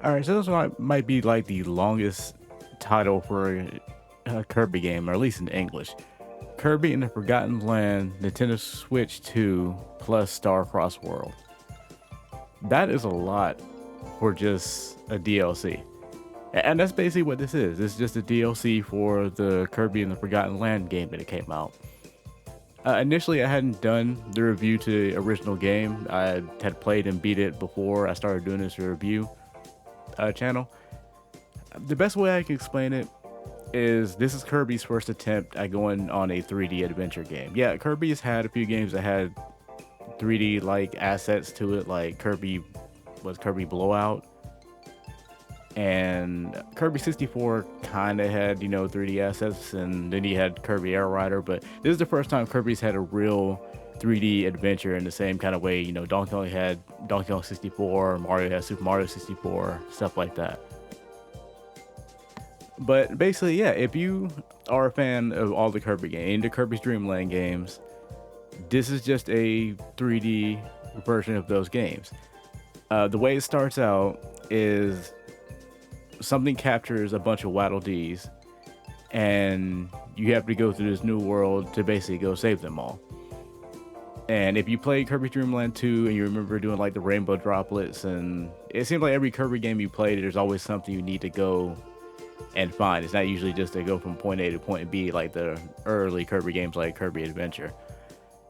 All right, so this might be like the longest title for a Kirby game, or at least in English. Kirby in the Forgotten Land, Nintendo Switch 2 plus Star-Crossed World. That is a lot for just a DLC. And that's basically what this is. It's just a DLC for the Kirby in the Forgotten Land game that it came out. Initially, I hadn't done the review to the original game. I had played and beat it before I started doing this review channel. The best way I can explain it is this is Kirby's first attempt at going on a 3D adventure game. Yeah, Kirby's had a few games that had 3D like assets to it, like Kirby Blowout, and Kirby 64 kind of had 3D assets, and then he had Kirby Air Rider. But this is the first time Kirby's had a real 3D adventure in the same kind of way. Donkey Kong had Donkey Kong 64, Mario had Super Mario 64, stuff like that. But basically, yeah, if you are a fan of all the Kirby games, the Kirby's Dream Land games, this is just a 3D version of those games. The way it starts out is something captures a bunch of Waddle Dees, and you have to go through this new world to basically go save them all. And if you play Kirby Dream Land 2 and you remember doing like the rainbow droplets, and it seems like every Kirby game you played, there's always something you need to go and find. It's not usually just to go from point A to point B like the early Kirby games like Kirby Adventure.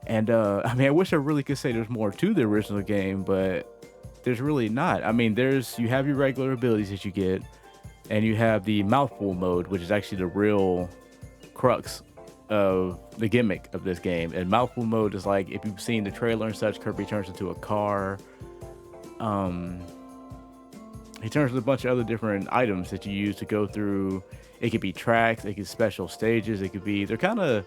And I mean, I wish I really could say there's more to the original game, but there's really not. I mean, you have your regular abilities that you get, and you have the mouthful mode, which is actually the real crux of the gimmick of this game. And mouthful mode is like, if you've seen the trailer and such, Kirby turns into a car. He turns into a bunch of other different items that you use to go through. It could be tracks, it could be special stages, they're kind of,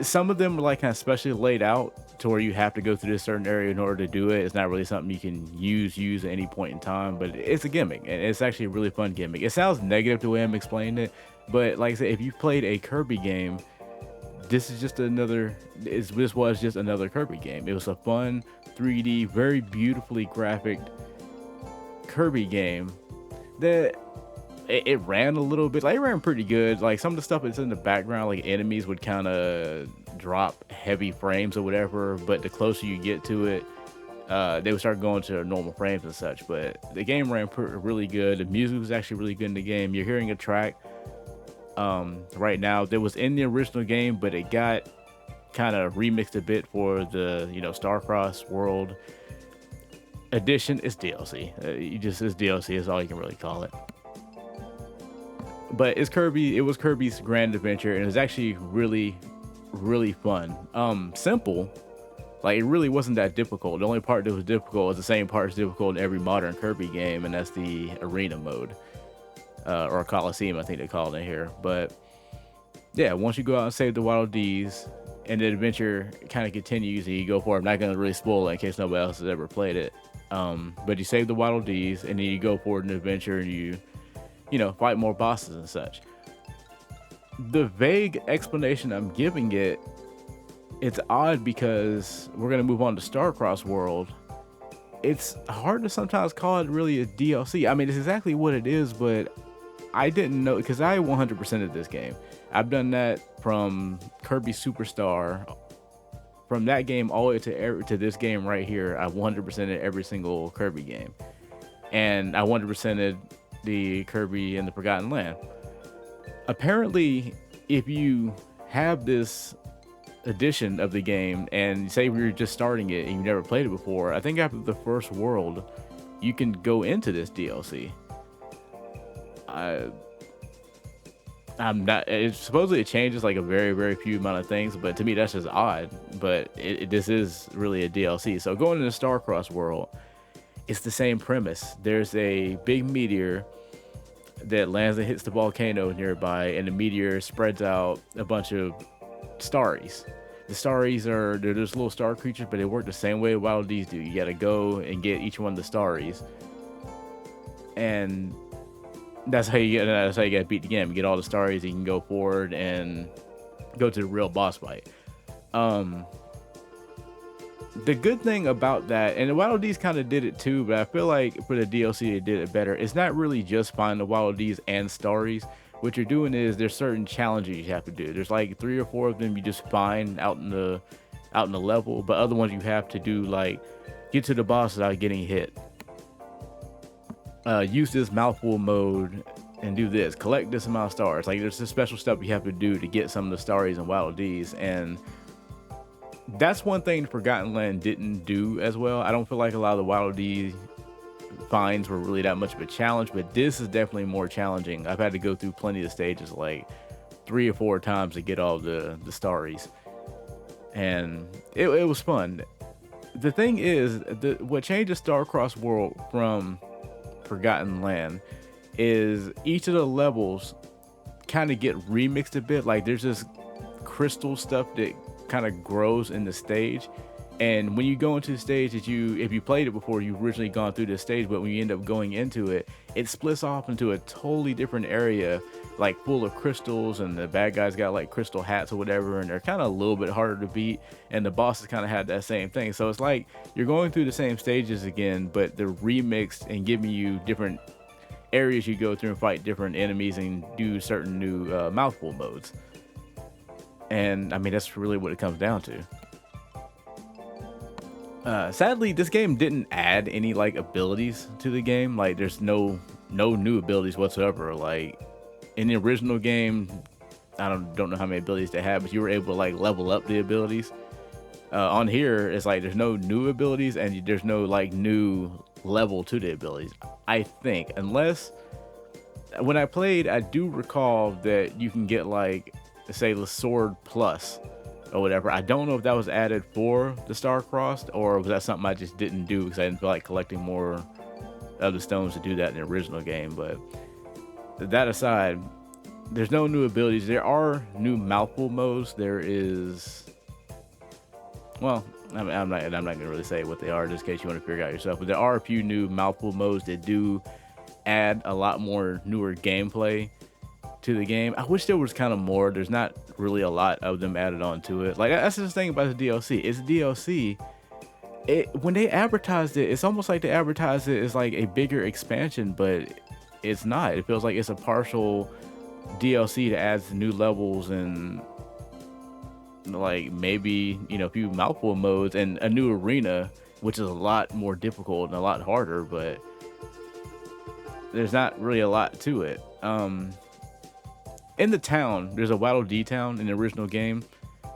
some of them are like kind of specially laid out to where you have to go through this certain area in order to do it. It's not really something you can use at any point in time, but it's a gimmick, and it's actually a really fun gimmick. It sounds negative the way I'm explaining it, but like I said, if you've played a Kirby game, this was just another Kirby game. It was a fun 3D, very beautifully graphic Kirby game that it ran a little bit, like it ran pretty good. Like some of the stuff that's in the background, like enemies would kind of drop heavy frames or whatever, but the closer you get to it, they would start going to normal frames and such. But the game ran really good. The music was actually really good in the game. You're hearing a track right now that was in the original game, but it got kind of remixed a bit for the Star-Crossed World edition. It's DLC. It's DLC is all you can really call it. But it was Kirby's Grand Adventure, and it was actually really, really fun. Simple. Like, it really wasn't that difficult. The only part that was difficult is the same part that's difficult in every modern Kirby game, and that's the arena mode. Or Coliseum, I think they call it in here. But yeah, once you go out and save the Waddle Dees, and the adventure kind of continues, and you go for it. I'm not going to really spoil it in case nobody else has ever played it. But you save the Waddle Dees, and then you go forward in the adventure, and you fight more bosses and such. The vague explanation I'm giving it's odd because we're going to move on to Star-Crossed World. It's hard to sometimes call it really a DLC. I mean, it's exactly what it is, but I didn't know, because I 100%ed this game. I've done that from Kirby Superstar, from that game all the way to this game right here. I 100%ed every single Kirby game, and I 100%ed the Kirby and the Forgotten Land. Apparently, if you have this edition of the game, and say we were just starting it and you never played it before, I think after the first world, you can go into this DLC. I'm not. Supposedly it changes like a very, very few amount of things, but to me that's just odd. But this is really a DLC. So going into Star-Crossed World, it's the same premise. There's a big meteor that lands and hits the volcano nearby, and the meteor spreads out a bunch of starries. The starries they're just little star creatures, but they work the same way Wild D's do. You gotta go and get each one of the starries, and that's how you gotta beat the game. You get all the starries, you can go forward and go to the real boss fight. The good thing about that, and the Waddle Dees kind of did it too, but I feel like for the DLC they did it better. It's not really just finding the Waddle Dees and stories. What you're doing is there's certain challenges you have to do. There's like 3 or 4 of them you just find out in the level, but other ones you have to do, like get to the boss without getting hit. Use this mouthful mode and do this. Collect this amount of stars. Like there's this special stuff you have to do to get some of the stories and Waddle Dees, and that's one thing Forgotten Land didn't do as well. I don't feel like a lot of the Waddle Dee finds were really that much of a challenge, but this is definitely more challenging. I've had to go through plenty of stages like 3 or 4 times to get all the stories, and it was fun. The thing is, what changes Starcross World from Forgotten Land is each of the levels kind of get remixed a bit. Like there's this crystal stuff that kind of grows in the stage, and when you go into the stage that if you played it before, you've originally gone through this stage, but when you end up going into it, it splits off into a totally different area, like full of crystals, and the bad guys got like crystal hats or whatever, and they're kind of a little bit harder to beat, and the bosses kind of had that same thing. So it's like you're going through the same stages again, but they're remixed and giving you different areas you go through and fight different enemies and do certain new mouthful modes. And I mean, that's really what it comes down to. Sadly, this game didn't add any like abilities to the game. Like there's no new abilities whatsoever. Like in the original game, I don't know how many abilities they had, but you were able to like level up the abilities. On here, it's like there's no new abilities and there's no like new level to the abilities, I think, unless when I played, I do recall that you can get like, say, the sword plus or whatever. I don't know if that was added for the Star-Crossed, or was that something I just didn't do because I didn't feel like collecting more of the stones to do that in the original game. But that aside, there's no new abilities. There are new mouthful modes. There is, well, I'm not gonna really say what they are, just in case you want to figure out yourself. But there are a few new mouthful modes that do add a lot more newer gameplay to the game. I wish there was kind of more. There's not really a lot of them added on to it. Like that's the thing about the DLC. It's DLC. When they advertised it, it's almost like they advertised it as like a bigger expansion, but it's not. It feels like it's a partial DLC that adds new levels and like maybe, you know, a few mouthful modes and a new arena, which is a lot more difficult and a lot harder, but there's not really a lot to it. In the town, there's a Waddle Dee town in the original game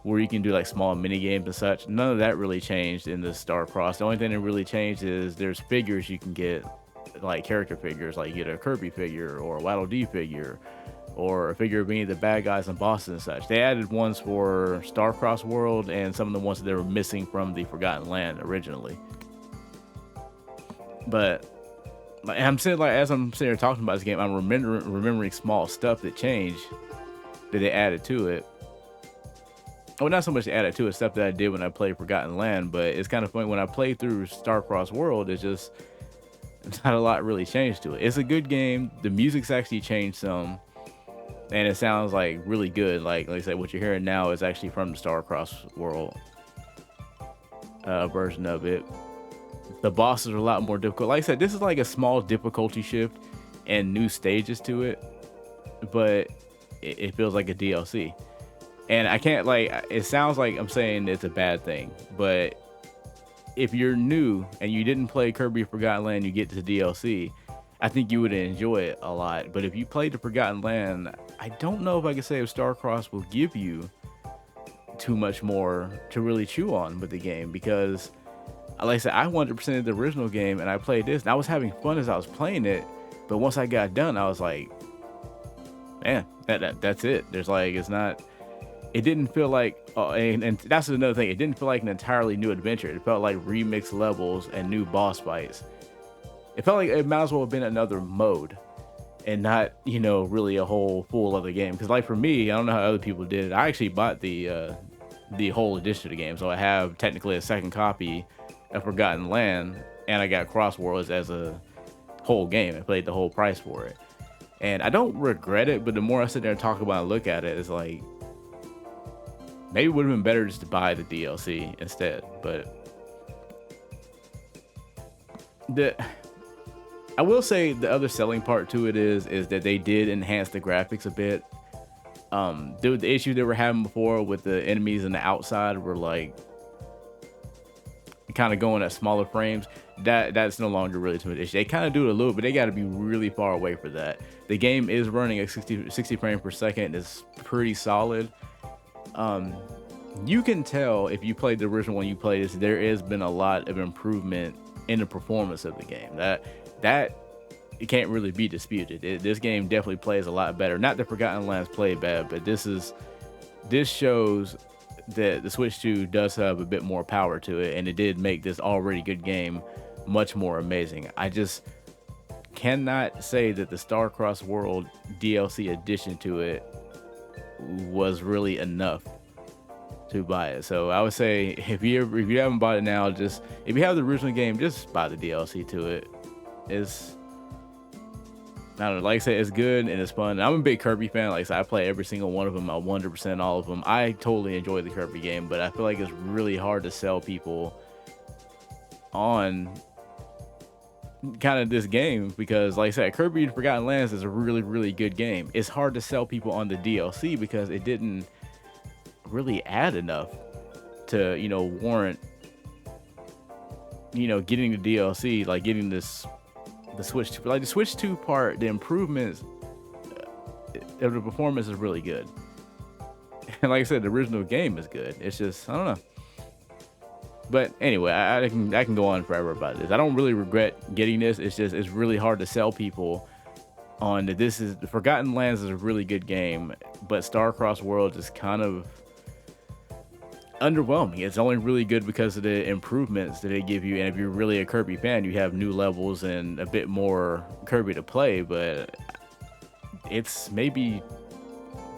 where you can do like small mini games and such. None of that really changed in the Star-Crossed. The only thing that really changed is there's figures you can get, like character figures, like you get a Kirby figure or a Waddle Dee figure or a figure of any of the bad guys and bosses and such. They added ones for Star-Crossed World and some of the ones that they were missing from the Forgotten Land originally. But like, as I'm sitting here talking about this game, I'm remembering small stuff that changed that they added to it. Well, not so much they added to it, stuff that I did when I played Forgotten Land, but it's kind of funny when I played through Star-Crossed World. It's not a lot really changed to it. It's a good game. The music's actually changed some, and it sounds like really good. Like I said, what you're hearing now is actually from the Star-Crossed World version of it. The bosses are a lot more difficult. Like I said, this is like a small difficulty shift and new stages to it, but it feels like a DLC. And I can't, like, it sounds like I'm saying it's a bad thing, but if you're new and you didn't play Kirby Forgotten Land, you get to the DLC, I think you would enjoy it a lot. But if you played the Forgotten Land, I don't know if I can say if Star-Crossed will give you too much more to really chew on with the game, because like I said, I 100%ed the original game and I played this and I was having fun as I was playing it, but once I got done, I was like, man, that's it. There's like, it didn't feel like, and that's another thing, it didn't feel like an entirely new adventure. It felt like remixed levels and new boss fights. It felt like it might as well have been another mode and not, you know, really a whole full other game. Because like for me, I don't know how other people did it. I actually bought the whole edition of the game, so I have technically a second copy of Forgotten Land, and I got Cross Worlds as a whole game. I played the whole price for it, and I don't regret it. But the more I sit there and talk about it and look at it, it's like maybe it would have been better just to buy the DLC instead. But the I will say the other selling part to it is that they did enhance the graphics a bit. The issue they were having before with the enemies on the outside were like kind of going at smaller frames. That's no longer really too much issue. They kind of do it a little, but they got to be really far away for that. The game is running at 60 frames per second. It's pretty solid. You can tell if you played the original one you played this, there has been a lot of improvement in the performance of the game. That it can't really be disputed. This game definitely plays a lot better. Not that Forgotten Lands played bad, but this shows that the Switch 2 does have a bit more power to it, and it did make this already good game much more amazing. I just cannot say that the Starcross World DLC addition to it was really enough to buy it. So I would say if you haven't bought it now, just if you have the original game, just buy the DLC to it. It's, I don't know, like I said, it's good and it's fun. I'm a big Kirby fan. Like I said, I play every single one of them. I 100% all of them. I totally enjoy the Kirby game, but I feel like it's really hard to sell people on kind of this game because, like I said, Kirby Forgotten Lands is a really, really good game. It's hard to sell people on the DLC because it didn't really add enough to, warrant, getting the DLC, like getting this. The Switch 2, like the Switch 2 part, the improvements of the performance is really good. And like I said, the original game is good. It's just, I don't know. But anyway, I can go on forever about this. I don't really regret getting this. It's just, it's really hard to sell people on that. This is, the Forgotten Lands is a really good game, but Starcross World is kind of underwhelming. It's only really good because of the improvements that they give you, and if you're really a Kirby fan, you have new levels and a bit more Kirby to play, but it's maybe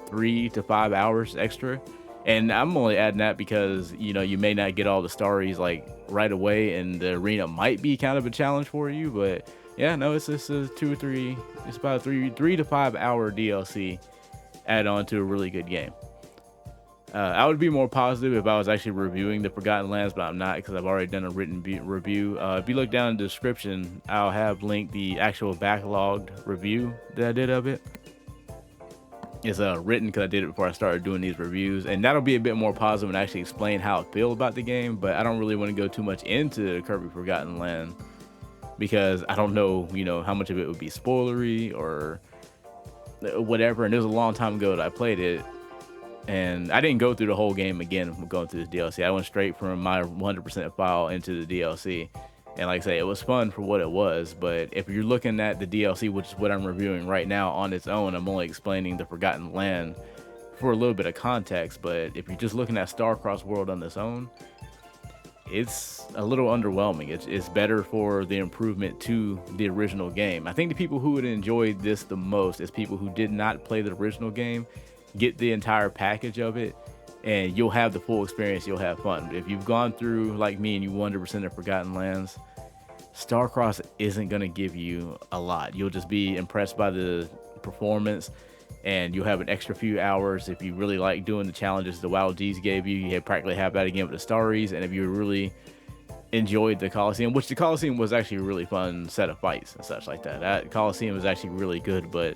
3 to 5 hours extra, and I'm only adding that because you may not get all the stories like right away, and the arena might be kind of a challenge for you. But yeah, no, it's just a 2 or 3, it's about a 3 to 5 hour DLC add on to a really good game. I would be more positive if I was actually reviewing the Forgotten Lands, but I'm not because I've already done a written review. If you look down in the description, I'll have linked the actual backlogged review that I did of it. It's written because I did it before I started doing these reviews, and that'll be a bit more positive and actually explain how I feel about the game, but I don't really want to go too much into Kirby Forgotten Land because I don't know, how much of it would be spoilery or whatever, and it was a long time ago that I played it. And I didn't go through the whole game again going through this DLC. I went straight from my 100% file into the DLC. And like I say, it was fun for what it was. But if you're looking at the DLC, which is what I'm reviewing right now on its own, I'm only explaining the Forgotten Land for a little bit of context. But if you're just looking at Starcross World on its own, it's a little underwhelming. It's better for the improvement to the original game. I think the people who would enjoy this the most is people who did not play the original game. Get the entire package of it, and you'll have the full experience. You'll have fun. But if you've gone through like me and you 100% of Forgotten Lands, Starcross isn't going to give you a lot. You'll just be impressed by the performance, and you'll have an extra few hours if you really like doing the challenges the Wild G's gave you. You practically have that again with the Starries, and if you really enjoyed the Coliseum, which the Coliseum was actually a really fun set of fights and such like that. That Coliseum was actually really good, but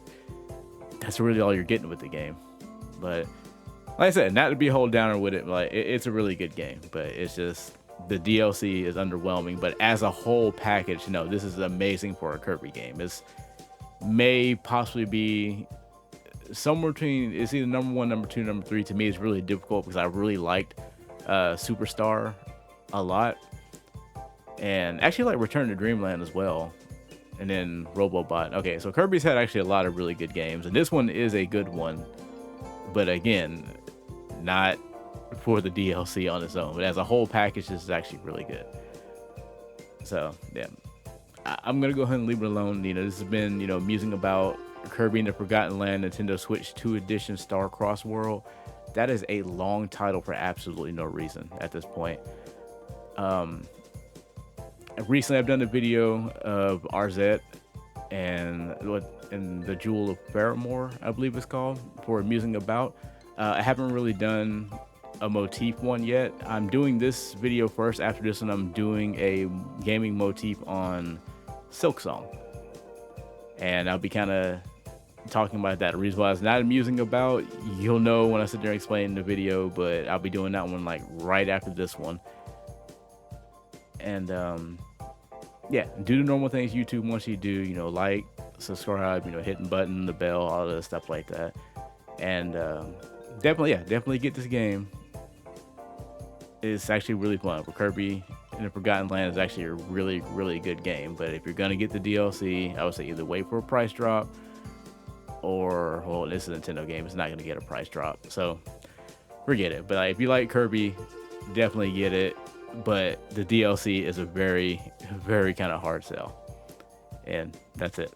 that's really all you're getting with the game. But like I said, not to be hold downer with it, like it's a really good game, but it's just the DLC is underwhelming. But as a whole package, this is amazing for a Kirby game. It's may possibly be somewhere between, it's either number 1, number 2, number 3. To me, it's really difficult because I really liked Superstar a lot, and actually like Return to Dreamland as well, and then Robobot. Okay, so Kirby's had actually a lot of really good games, and this one is a good one. But again, not for the DLC on its own. But as a whole package, this is actually really good. So, yeah. I'm going to go ahead and leave it alone. This has been, musing about Kirby and the Forgotten Land Nintendo Switch 2 Edition Starcross World. That is a long title for absolutely no reason at this point. Recently, I've done a video of RZ and the Jewel of Faramore, I believe it's called, for Musing About. I haven't really done a motif one yet. I'm doing this video first. After this one, I'm doing a gaming motif on Silk Song, and I'll be kind of talking about that. The reason why it's not amusing about, you'll know when I sit there and explain the video, but I'll be doing that one like right after this one. And yeah, do the normal things YouTube wants you to do, you know, like, subscribe, you know, hitting button, the bell, all of the stuff like that. And definitely get this game. It's actually really fun. For Kirby in the Forgotten Land is actually a really good game. But if you're gonna get the DLC, I would say either wait for a price drop, or, well, this is a Nintendo game, it's not gonna get a price drop, so forget it. But if you like Kirby, definitely get it. But the DLC is a very kind of hard sell. And that's it.